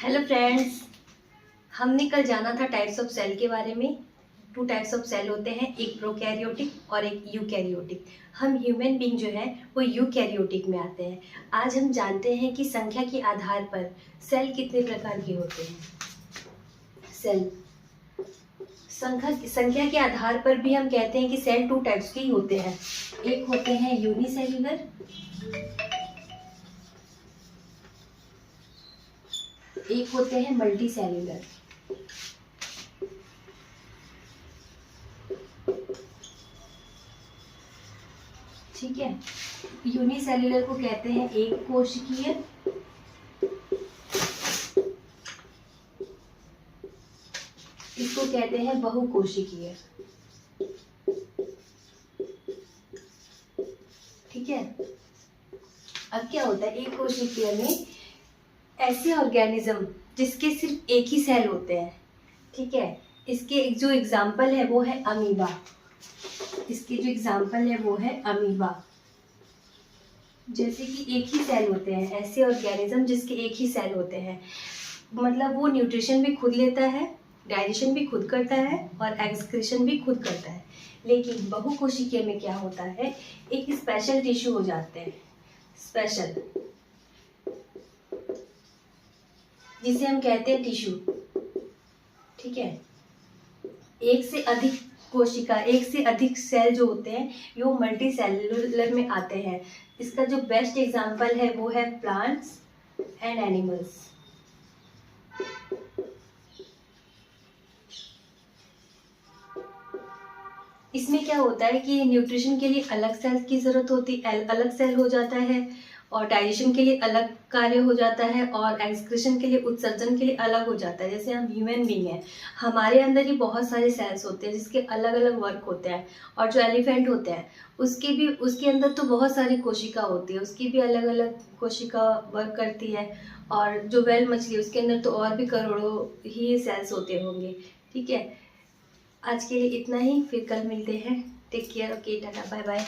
Hello friends, हमने कल जाना था टाइप्स ऑफ सेल के बारे में। 2 टाइप्स ऑफ सेल होते हैं, एक प्रोकैरियोटिक और एक यूकैरियोटिक। हम ह्यूमन बीइंग जो है वो यूकैरियोटिक में आते हैं। आज हम जानते हैं कि संख्या के आधार पर सेल कितने प्रकार के होते हैं। सेल संख्या के आधार पर भी हम कहते हैं कि सेल 2 टाइप्स के ही होते हैं। एक होते हैं यूनिसेल्यूलर, एक होते हैं मल्टी सेल्यूलर। ठीक है, यूनिसेल्यूलर को कहते हैं एक कोशिकीय, इसको कहते हैं बहुकोशिकीय। ठीक है, अब क्या होता है, एक कोशिकीय में ऐसे ऑर्गेनिज्म जिसके सिर्फ एक ही सेल होते हैं। ठीक है, इसके जो एग्जाम्पल है वो है अमीबा। इसके जो एग्जाम्पल है वो है अमीबा। जैसे कि एक ही सेल होते हैं, ऐसे ऑर्गेनिज्म जिसके एक ही सेल होते हैं, मतलब वो न्यूट्रिशन भी खुद लेता है, डाइजेशन भी खुद करता है और एक्सक्रीशन भी खुद करता है। लेकिन बहुकोशिकीय में क्या होता है, एक स्पेशल टिश्यू हो जाते हैं, स्पेशल, जिसे हम कहते हैं टिश्यू। ठीक है, एक से अधिक कोशिका, एक से अधिक सेल जो होते हैं वो मल्टी सेलुलर में आते हैं। इसका जो बेस्ट एग्जांपल है वो है प्लांट्स एंड एनिमल्स। इसमें क्या होता है कि न्यूट्रिशन के लिए अलग सेल की जरूरत होती है, अलग सेल हो जाता है, और डाइजेशन के लिए अलग कार्य हो जाता है, और एक्सक्रीशन के लिए, उत्सर्जन के लिए अलग हो जाता है। जैसे हम ह्यूमन बीइंग हैं, हमारे अंदर ही बहुत सारे सेल्स होते हैं जिसके अलग अलग वर्क होते हैं। और जो एलिफेंट होते हैं उसके अंदर तो बहुत सारी कोशिका होती है, उसकी भी अलग अलग कोशिका वर्क करती है। और जो व्हेल मछली है उसके अंदर तो और भी करोड़ों ही सेल्स होते होंगे। ठीक है, आज के लिए इतना ही, फिर कल मिलते हैं। Take care, okay, tata, bye bye.